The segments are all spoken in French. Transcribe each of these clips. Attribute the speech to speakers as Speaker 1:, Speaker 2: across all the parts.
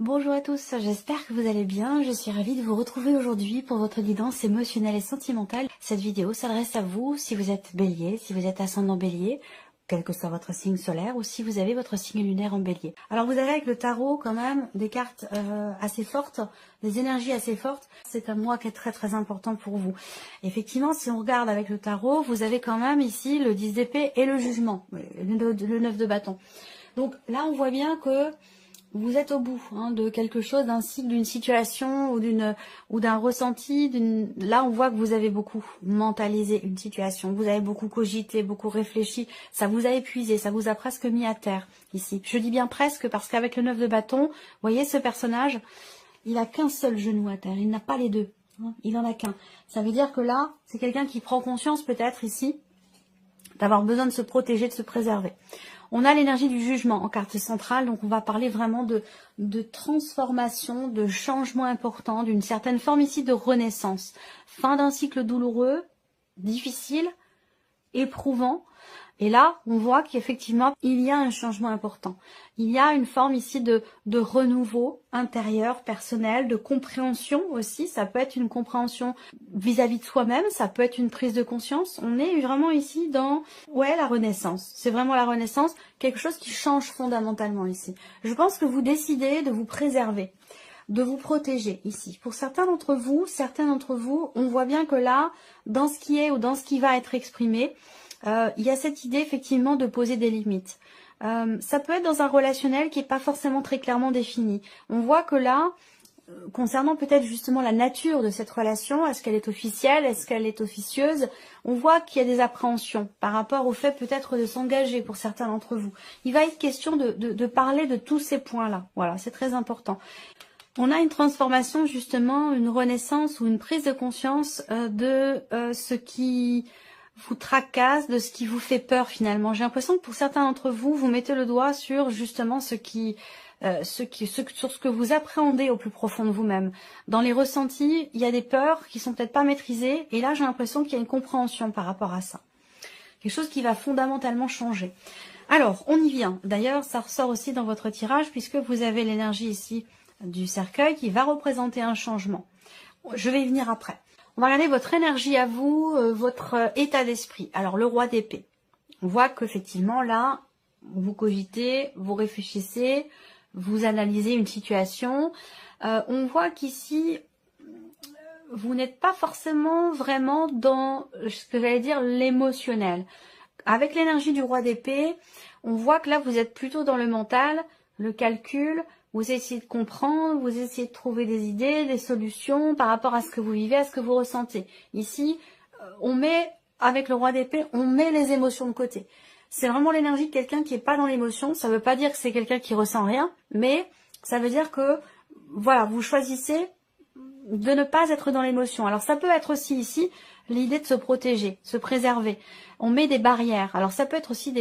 Speaker 1: Bonjour à tous, j'espère que vous allez bien. Je suis ravie de vous retrouver aujourd'hui pour votre guidance émotionnelle et sentimentale. Cette vidéo s'adresse à vous si vous êtes bélier, si vous êtes ascendant bélier, quel que soit votre signe solaire, ou si vous avez votre signe lunaire en bélier. Alors vous avez avec le tarot quand même des cartes assez fortes, des énergies assez fortes. C'est un mois qui est très très important pour vous. Effectivement, si on regarde avec le tarot, vous avez quand même ici le 10 d'épée et le jugement, le 9 de bâton. Donc là, on voit bien que vous êtes au bout de quelque chose, d'un cycle, d'une situation ou d'un ressenti. Là, on voit que vous avez beaucoup mentalisé une situation. Vous avez beaucoup cogité, beaucoup réfléchi. Ça vous a épuisé, ça vous a presque mis à terre ici. Je dis bien presque parce qu'avec le 9 de bâton, vous voyez ce personnage, il a qu'un seul genou à terre. Il n'a pas les deux. Il en a qu'un. Ça veut dire que là, c'est quelqu'un qui prend conscience peut-être ici d'avoir besoin de se protéger, de se préserver. On a l'énergie du jugement en carte centrale, donc on va parler vraiment de transformation, de changement important, d'une certaine forme ici de renaissance. Fin d'un cycle douloureux, difficile, éprouvant. Et là, on voit qu'effectivement, il y a un changement important. Il y a une forme ici de renouveau intérieur, personnel, de compréhension aussi. Ça peut être une compréhension vis-à-vis de soi-même, ça peut être une prise de conscience. On est vraiment ici dans, la renaissance. C'est vraiment la renaissance, quelque chose qui change fondamentalement ici. Je pense que vous décidez de vous préserver, de vous protéger ici. Pour certains d'entre vous, on voit bien que là, dans ce qui est ou dans ce qui va être exprimé, il y a cette idée effectivement de poser des limites. Ça peut être dans un relationnel qui n'est pas forcément très clairement défini. On voit que là, concernant peut-être justement la nature de cette relation, est-ce qu'elle est officielle, est-ce qu'elle est officieuse, on voit qu'il y a des appréhensions par rapport au fait peut-être de s'engager pour certains d'entre vous. Il va être question de parler de tous ces points-là. Voilà, c'est très important. On a une transformation justement, une renaissance ou une prise de conscience de ce qui vous tracasse, de ce qui vous fait peur finalement. J'ai l'impression que pour certains d'entre vous, vous mettez le doigt sur justement sur ce que vous appréhendez au plus profond de vous-même. Dans les ressentis, il y a des peurs qui sont peut-être pas maîtrisées, et là j'ai l'impression qu'il y a une compréhension par rapport à ça. Quelque chose qui va fondamentalement changer. Alors, on y vient. D'ailleurs, ça ressort aussi dans votre tirage, puisque vous avez l'énergie ici du cercueil qui va représenter un changement. Je vais y venir après. On va regarder votre énergie à vous, votre état d'esprit. Alors, le roi d'épée. On voit qu'effectivement, là, vous cogitez, vous réfléchissez, vous analysez une situation. On voit qu'ici, vous n'êtes pas forcément vraiment dans ce que j'allais dire l'émotionnel. Avec l'énergie du roi d'épée, on voit que là, vous êtes plutôt dans le mental, le calcul. Vous essayez de comprendre, vous essayez de trouver des idées, des solutions par rapport à ce que vous vivez, à ce que vous ressentez. Ici, avec le roi d'épée, on met les émotions de côté. C'est vraiment l'énergie de quelqu'un qui n'est pas dans l'émotion. Ça ne veut pas dire que c'est quelqu'un qui ressent rien, mais ça veut dire que, voilà, vous choisissez de ne pas être dans l'émotion. Alors ça peut être aussi ici l'idée de se protéger, se préserver. On met des barrières. Alors ça peut être aussi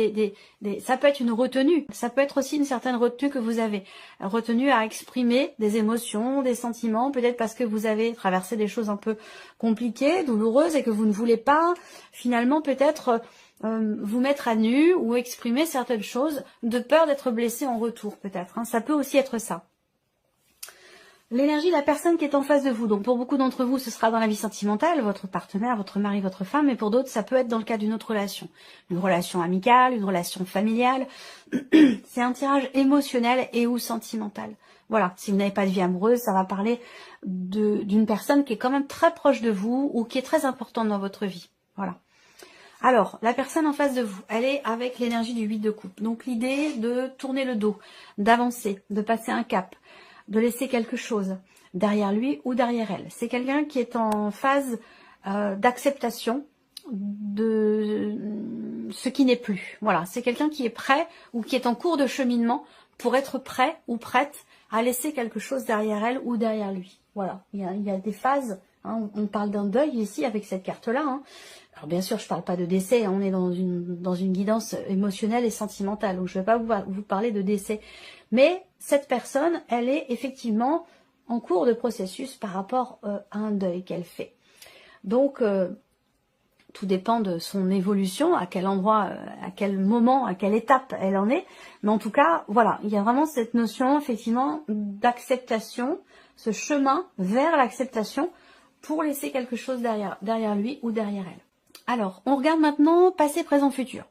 Speaker 1: ça peut être une retenue. Ça peut être aussi une certaine retenue que vous avez. Retenue à exprimer des émotions, des sentiments, peut-être parce que vous avez traversé des choses un peu compliquées, douloureuses et que vous ne voulez pas finalement peut-être vous mettre à nu ou exprimer certaines choses de peur d'être blessé en retour peut-être. Ça peut aussi être ça. L'énergie de la personne qui est en face de vous. Donc pour beaucoup d'entre vous, ce sera dans la vie sentimentale, votre partenaire, votre mari, votre femme, mais pour d'autres, ça peut être dans le cadre d'une autre relation. Une relation amicale, une relation familiale. C'est un tirage émotionnel et ou sentimental. Voilà, si vous n'avez pas de vie amoureuse, ça va parler d'une personne qui est quand même très proche de vous ou qui est très importante dans votre vie. Voilà. Alors, la personne en face de vous, elle est avec l'énergie du 8 de coupe. Donc l'idée de tourner le dos, d'avancer, de passer un cap, de laisser quelque chose derrière lui ou derrière elle. C'est quelqu'un qui est en phase d'acceptation de ce qui n'est plus. Voilà, c'est quelqu'un qui est prêt ou qui est en cours de cheminement pour être prêt ou prête à laisser quelque chose derrière elle ou derrière lui. Voilà, il y a des phases. On parle d'un deuil ici avec cette carte-là. Alors bien sûr, je ne parle pas de décès, on est dans une guidance émotionnelle et sentimentale, donc je ne vais pas vous parler de décès. Mais cette personne, elle est effectivement en cours de processus par rapport à un deuil qu'elle fait. Donc, tout dépend de son évolution, à quel endroit, à quel moment, à quelle étape elle en est. Mais en tout cas, voilà, il y a vraiment cette notion, effectivement, d'acceptation, ce chemin vers l'acceptation pour laisser quelque chose derrière lui ou derrière elle. Alors, on regarde maintenant passé, présent, futur.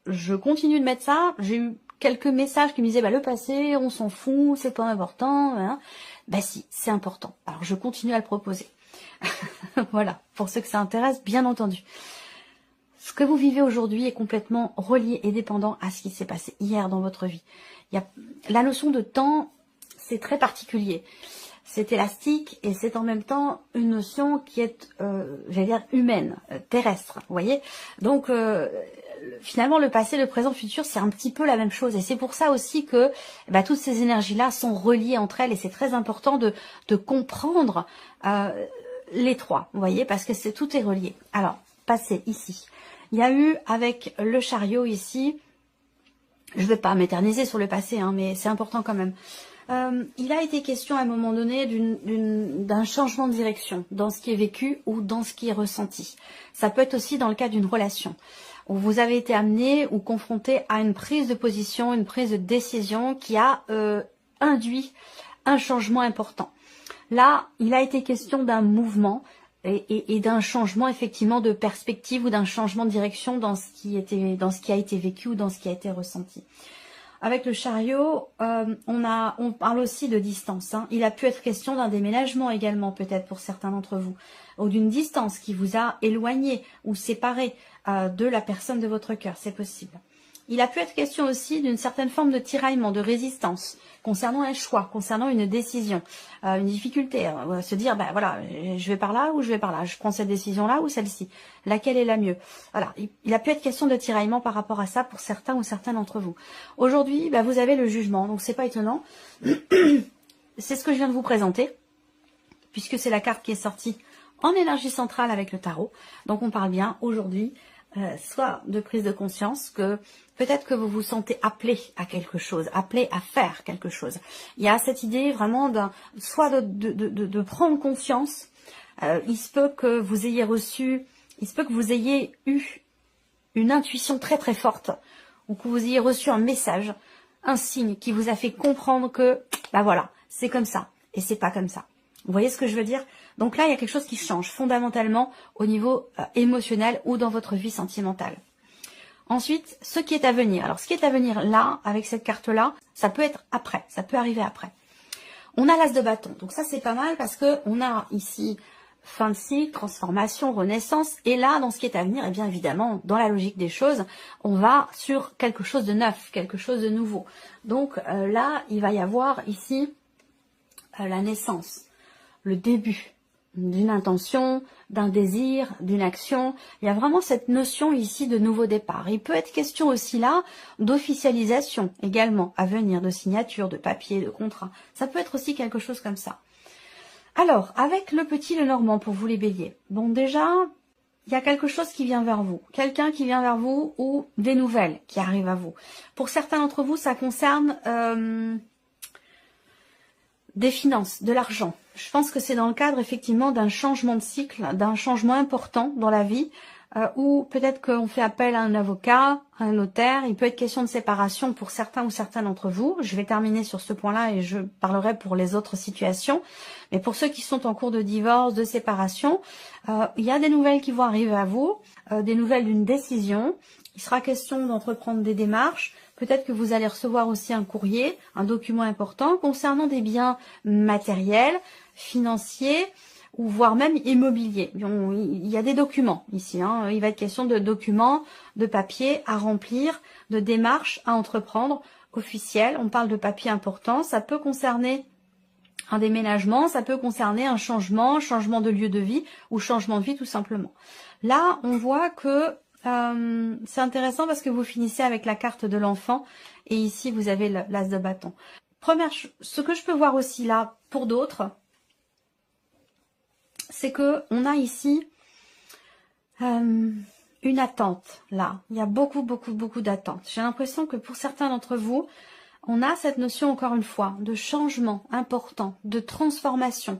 Speaker 1: Je continue de mettre ça. J'ai eu quelques messages qui me disaient, bah, le passé, on s'en fout, c'est pas important. Hein. Bah si, c'est important. Alors, je continue à le proposer. Voilà, pour ceux que ça intéresse, bien entendu. Ce que vous vivez aujourd'hui est complètement relié et dépendant à ce qui s'est passé hier dans votre vie. La notion de temps, c'est très particulier. C'est élastique et c'est en même temps une notion qui est, j'allais dire, humaine, terrestre, vous voyez. Donc, finalement, le passé, le présent, le futur, c'est un petit peu la même chose. Et c'est pour ça aussi que toutes ces énergies-là sont reliées entre elles. Et c'est très important de comprendre les trois, vous voyez, parce que tout est relié. Alors, passé, ici. Il y a eu, avec le chariot ici, je ne vais pas m'éterniser sur le passé, hein, mais c'est important quand même. Il a été question à un moment donné d'un changement de direction dans ce qui est vécu ou dans ce qui est ressenti. Ça peut être aussi dans le cas d'une relation où vous avez été amené ou confronté à une prise de position, une prise de décision qui a induit un changement important. Là, il a été question d'un mouvement et d'un changement effectivement de perspective ou d'un changement de direction dans ce qui a été vécu ou dans ce qui a été ressenti. Avec le chariot, on parle aussi de distance. Hein. Il a pu être question d'un déménagement également, peut-être pour certains d'entre vous, ou d'une distance qui vous a éloigné ou séparé de la personne de votre cœur, c'est possible. Il a pu être question aussi d'une certaine forme de tiraillement, de résistance, concernant un choix, concernant une décision, une difficulté. Se dire, voilà, je vais par là ou je vais par là, je prends cette décision-là ou celle-ci, laquelle est la mieux. Voilà, il a pu être question de tiraillement par rapport à ça pour certains ou certaines d'entre vous. Aujourd'hui, vous avez le jugement, donc c'est pas étonnant. C'est ce que je viens de vous présenter, puisque c'est la carte qui est sortie en énergie centrale avec le tarot. Donc on parle bien aujourd'hui soit de prise de conscience que peut-être que vous vous sentez appelé à quelque chose, appelé à faire quelque chose. Il y a cette idée vraiment soit de prendre conscience. Il se peut que vous ayez eu une intuition très très forte ou que vous ayez reçu un message, un signe qui vous a fait comprendre que voilà, c'est comme ça et c'est pas comme ça. Vous voyez ce que je veux dire? Donc là, il y a quelque chose qui change fondamentalement au niveau émotionnel ou dans votre vie sentimentale. Ensuite, ce qui est à venir. Alors, ce qui est à venir là, avec cette carte-là, ça peut être après, ça peut arriver après. On a l'as de bâton. Donc ça, c'est pas mal parce que on a ici fin de cycle, transformation, renaissance. Et là, dans ce qui est à venir, bien évidemment, dans la logique des choses, on va sur quelque chose de neuf, quelque chose de nouveau. Donc là, il va y avoir ici la naissance. Le début d'une intention, d'un désir, d'une action. Il y a vraiment cette notion ici de nouveau départ. Il peut être question aussi là d'officialisation également à venir, de signature, de papier, de contrat. Ça peut être aussi quelque chose comme ça. Alors, avec le petit Lenormand pour vous les béliers. Bon, déjà, il y a quelque chose qui vient vers vous. Quelqu'un qui vient vers vous ou des nouvelles qui arrivent à vous. Pour certains d'entre vous, ça concerne des finances, de l'argent. Je pense que c'est dans le cadre effectivement d'un changement de cycle, d'un changement important dans la vie, ou peut-être qu'on fait appel à un avocat, à un notaire. Il peut être question de séparation pour certains ou certaines d'entre vous. Je vais terminer sur ce point-là et je parlerai pour les autres situations. Mais pour ceux qui sont en cours de divorce, de séparation, il y a des nouvelles qui vont arriver à vous, des nouvelles d'une décision. Il sera question d'entreprendre des démarches. Peut-être que vous allez recevoir aussi un courrier, un document important concernant des biens matériels, financiers ou voire même immobiliers. Il y a des documents ici. Hein. Il va être question de documents, de papiers à remplir, de démarches à entreprendre officielles. On parle de papiers importants. Ça peut concerner un déménagement, ça peut concerner un changement de lieu de vie ou changement de vie tout simplement. Là, on voit que c'est intéressant parce que vous finissez avec la carte de l'enfant et ici vous avez l'as de bâton. Ce que je peux voir aussi là pour d'autres, c'est que on a ici une attente là. Il y a beaucoup d'attentes. J'ai l'impression que pour certains d'entre vous, on a cette notion encore une fois de changement important, de transformation.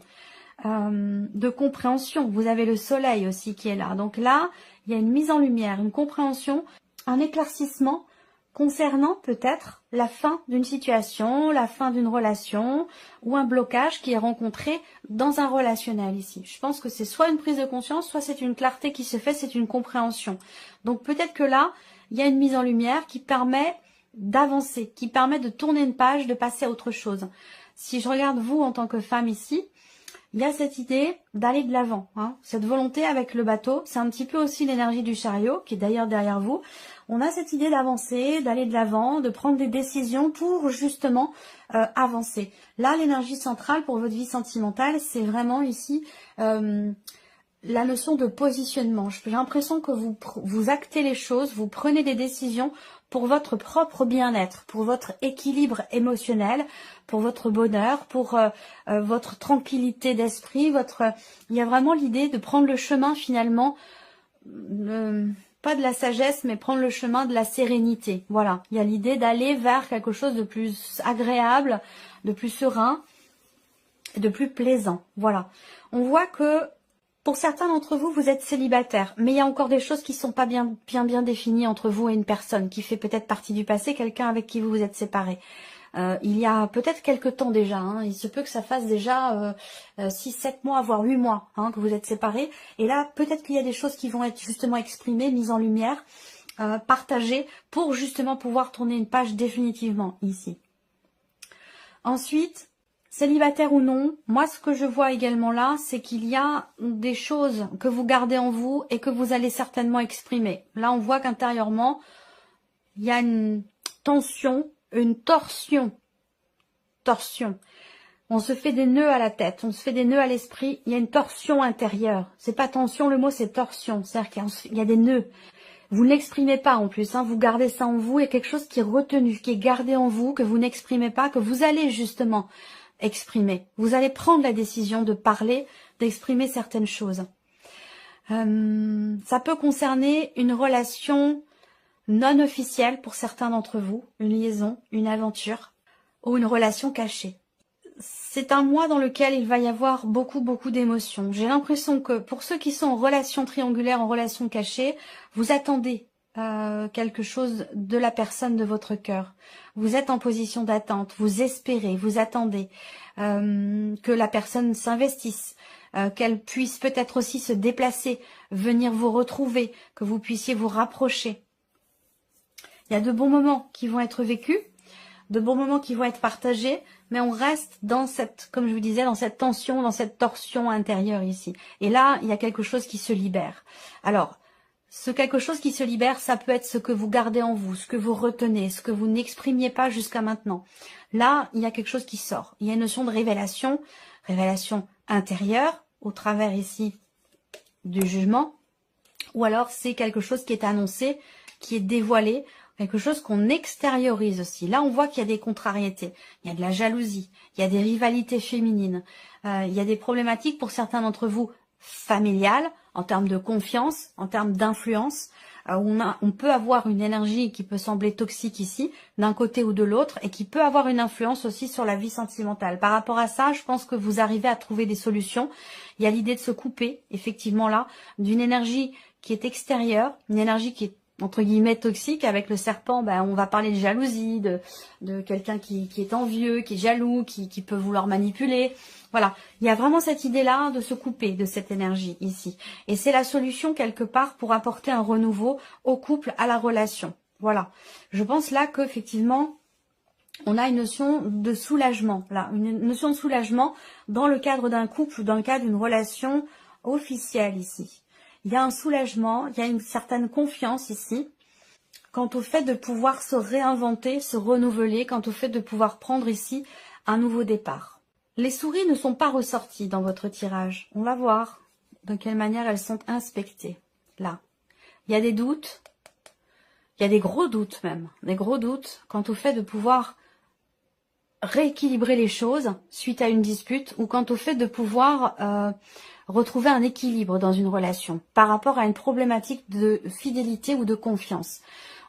Speaker 1: de compréhension. Vous avez le soleil aussi qui est là. Donc là, il y a une mise en lumière, une compréhension, un éclaircissement concernant peut-être la fin d'une situation, la fin d'une relation ou un blocage qui est rencontré dans un relationnel ici. Je pense que c'est soit une prise de conscience, soit c'est une clarté qui se fait, c'est une compréhension. Donc peut-être que là, il y a une mise en lumière qui permet d'avancer, qui permet de tourner une page, de passer à autre chose. Si je regarde vous en tant que femme ici, il y a cette idée d'aller de l'avant, hein. Cette volonté avec le bateau, c'est un petit peu aussi l'énergie du chariot, qui est d'ailleurs derrière vous. On a cette idée d'avancer, d'aller de l'avant, de prendre des décisions pour justement avancer. Là, l'énergie centrale pour votre vie sentimentale, c'est vraiment ici la notion de positionnement. J'ai l'impression que vous actez les choses, vous prenez des décisions pour votre propre bien-être, pour votre équilibre émotionnel, pour votre bonheur, pour votre tranquillité d'esprit. Il y a vraiment l'idée de prendre le chemin finalement, pas de la sagesse, mais prendre le chemin de la sérénité. Voilà, il y a l'idée d'aller vers quelque chose de plus agréable, de plus serein, de plus plaisant. Voilà, on voit que pour certains d'entre vous, vous êtes célibataire, mais il y a encore des choses qui ne sont pas bien définies entre vous et une personne qui fait peut-être partie du passé, quelqu'un avec qui vous vous êtes séparés. Il y a peut-être quelque temps déjà, hein, il se peut que ça fasse déjà 6-7 mois, voire 8 mois hein, que vous êtes séparés. Et là, peut-être qu'il y a des choses qui vont être justement exprimées, mises en lumière, partagées, pour justement pouvoir tourner une page définitivement ici. Ensuite, célibataire ou non, moi ce que je vois également là, c'est qu'il y a des choses que vous gardez en vous et que vous allez certainement exprimer. Là, on voit qu'intérieurement, il y a une tension, une torsion. On se fait des nœuds à la tête, on se fait des nœuds à l'esprit, il y a une torsion intérieure. C'est pas tension, le mot c'est torsion, c'est-à-dire qu'il y a des nœuds. Vous ne l'exprimez pas en plus, hein, vous gardez ça en vous, il y a quelque chose qui est retenu, qui est gardé en vous, que vous n'exprimez pas, que vous allez justement exprimer. Vous allez prendre la décision de parler, d'exprimer certaines choses. Ça peut concerner une relation non officielle pour certains d'entre vous, une liaison, une aventure ou une relation cachée. C'est un mois dans lequel il va y avoir beaucoup d'émotions. J'ai l'impression que pour ceux qui sont en relation triangulaire, en relation cachée, vous attendez quelque chose de la personne de votre cœur. Vous êtes en position d'attente, vous espérez, vous attendez que la personne s'investisse, qu'elle puisse peut-être aussi se déplacer, venir vous retrouver, que vous puissiez vous rapprocher. Il y a de bons moments qui vont être vécus, de bons moments qui vont être partagés, mais on reste dans cette, comme je vous disais, dans cette tension, dans cette torsion intérieure ici. Et là, il y a quelque chose qui se libère. Alors, ce quelque chose qui se libère, ça peut être ce que vous gardez en vous, ce que vous retenez, ce que vous n'exprimiez pas jusqu'à maintenant. Là, il y a quelque chose qui sort. Il y a une notion de révélation intérieure, au travers ici du jugement, ou alors c'est quelque chose qui est annoncé, qui est dévoilé, quelque chose qu'on extériorise aussi. Là, on voit qu'il y a des contrariétés, il y a de la jalousie, il y a des rivalités féminines, il y a des problématiques pour certains d'entre vous familiales, en termes de confiance, en termes d'influence. On peut avoir une énergie qui peut sembler toxique ici, d'un côté ou de l'autre, et qui peut avoir une influence aussi sur la vie sentimentale. Par rapport à ça, je pense que vous arrivez à trouver des solutions. Il y a l'idée de se couper, effectivement là, d'une énergie qui est extérieure, une énergie qui est entre guillemets toxique. Avec le serpent, on va parler de jalousie, de quelqu'un qui est envieux, qui est jaloux, qui peut vouloir manipuler. Voilà, il y a vraiment cette idée-là de se couper de cette énergie ici. Et c'est la solution quelque part pour apporter un renouveau au couple, à la relation. Voilà, je pense là qu'effectivement, on a une notion de soulagement, là, une notion de soulagement dans le cadre d'un couple ou dans le cadre d'une relation officielle ici. Il y a un soulagement, il y a une certaine confiance ici, quant au fait de pouvoir se réinventer, se renouveler, quant au fait de pouvoir prendre ici un nouveau départ. Les souris ne sont pas ressorties dans votre tirage. On va voir de quelle manière elles sont inspectées. Là, il y a des doutes, il y a des gros doutes même, des gros doutes quant au fait de pouvoir rééquilibrer les choses suite à une dispute ou quant au fait de pouvoir retrouver un équilibre dans une relation par rapport à une problématique de fidélité ou de confiance.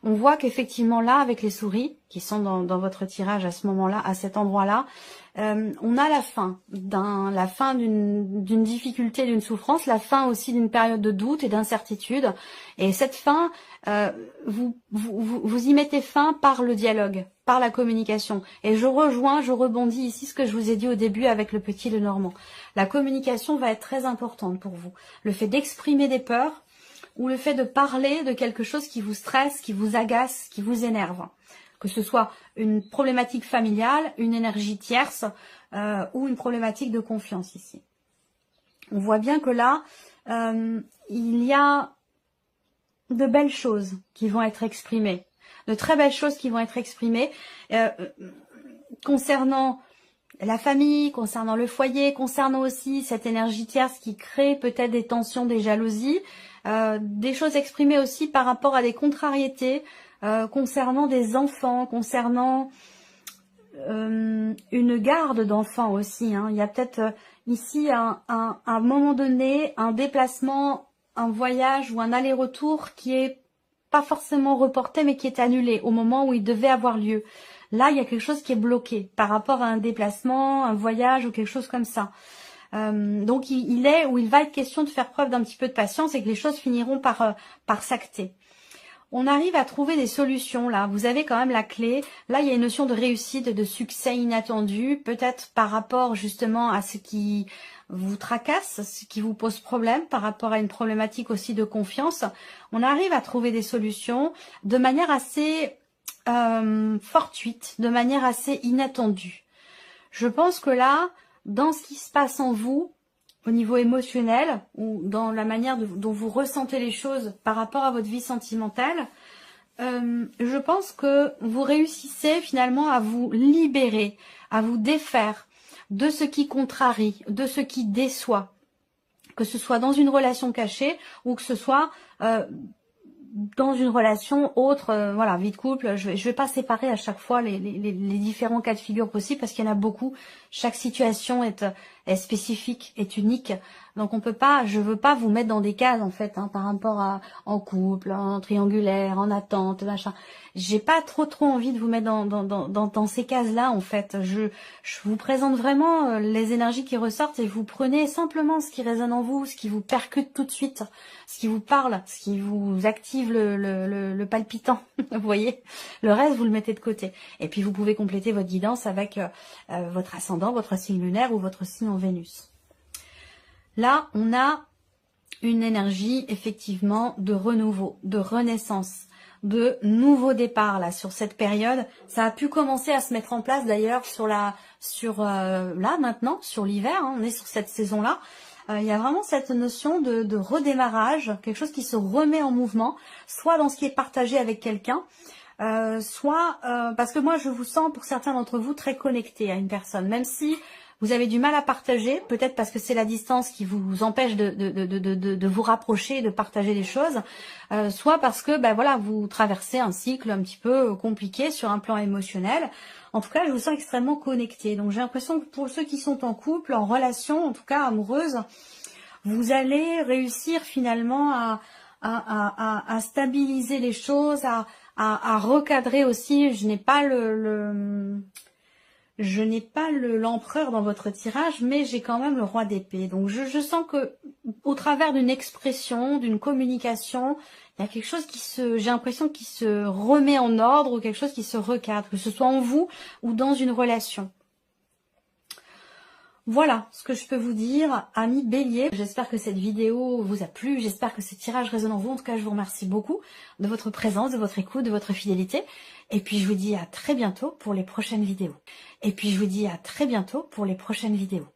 Speaker 1: On voit qu'effectivement là, avec les souris qui sont dans votre tirage à ce moment-là, à cet endroit-là, on a la fin d'une difficulté, d'une souffrance, la fin aussi d'une période de doute et d'incertitude. Et cette fin, vous y mettez fin par le dialogue, par la communication. Et je rebondis ici ce que je vous ai dit au début avec le petit Lenormand. La communication va être très importante pour vous. Le fait d'exprimer des peurs ou le fait de parler de quelque chose qui vous stresse, qui vous agace, qui vous énerve. Que ce soit une problématique familiale, une énergie tierce ou une problématique de confiance ici. On voit bien que là, il y a de belles choses qui vont être exprimées, de très belles choses qui vont être exprimées concernant la famille, concernant le foyer, concernant aussi cette énergie tierce qui crée peut-être des tensions, des jalousies, des choses exprimées aussi par rapport à des contrariétés, concernant des enfants, concernant une garde d'enfants aussi. Hein. Il y a peut-être ici un moment donné, un déplacement, un voyage ou un aller-retour qui est pas forcément reporté mais qui est annulé au moment où il devait avoir lieu. Là, il y a quelque chose qui est bloqué par rapport à un déplacement, un voyage ou quelque chose comme ça. Donc il va être question de faire preuve d'un petit peu de patience et que les choses finiront par s'acter. On arrive à trouver des solutions là, vous avez quand même la clé. Là, il y a une notion de réussite, de succès inattendu, peut-être par rapport justement à ce qui vous tracasse, ce qui vous pose problème, par rapport à une problématique aussi de confiance. On arrive à trouver des solutions de manière assez fortuite, de manière assez inattendue. Je pense que là, dans ce qui se passe en vous, au niveau émotionnel ou dans la manière dont vous ressentez les choses par rapport à votre vie sentimentale, je pense que vous réussissez finalement à vous libérer, à vous défaire de ce qui contrarie, de ce qui déçoit, que ce soit dans une relation cachée ou que ce soit dans une relation autre, voilà, vie de couple. Je vais pas séparer à chaque fois les différents cas de figure possibles parce qu'il y en a beaucoup. Chaque situation est spécifique, est unique. Donc on peut pas, je veux pas vous mettre dans des cases en fait, hein, par rapport à en couple, en triangulaire, en attente, machin. J'ai pas trop envie de vous mettre dans ces cases-là en fait. Je vous présente vraiment les énergies qui ressortent et vous prenez simplement ce qui résonne en vous, ce qui vous percute tout de suite, ce qui vous parle, ce qui vous active le palpitant. Vous voyez, le reste vous le mettez de côté. Et puis vous pouvez compléter votre guidance avec votre ascendant, votre signe lunaire ou votre signe en Vénus. Là, on a une énergie effectivement de renouveau, de renaissance, de nouveau départ là sur cette période. Ça a pu commencer à se mettre en place d'ailleurs là maintenant sur l'hiver. Hein, on est sur cette saison là. Il y a vraiment cette notion de redémarrage, quelque chose qui se remet en mouvement, soit dans ce qui est partagé avec quelqu'un, soit parce que moi je vous sens pour certains d'entre vous très connectés à une personne, même si vous avez du mal à partager, peut-être parce que c'est la distance qui vous empêche de vous rapprocher, de partager des choses, soit parce que voilà, vous traversez un cycle un petit peu compliqué sur un plan émotionnel. En tout cas, je vous sens extrêmement connecté. Donc j'ai l'impression que pour ceux qui sont en couple, en relation, en tout cas amoureuse, vous allez réussir finalement à stabiliser les choses, à recadrer aussi. Je n'ai pas l'empereur dans votre tirage, mais j'ai quand même le roi d'épée. Donc je sens que au travers d'une expression, d'une communication, il y a quelque chose j'ai l'impression qui se remet en ordre ou quelque chose qui se recadre, que ce soit en vous ou dans une relation. Voilà ce que je peux vous dire, amis Bélier. J'espère que cette vidéo vous a plu, j'espère que ce tirage résonne en vous. En tout cas, je vous remercie beaucoup de votre présence, de votre écoute, de votre fidélité. Et puis, je vous dis à très bientôt pour les prochaines vidéos.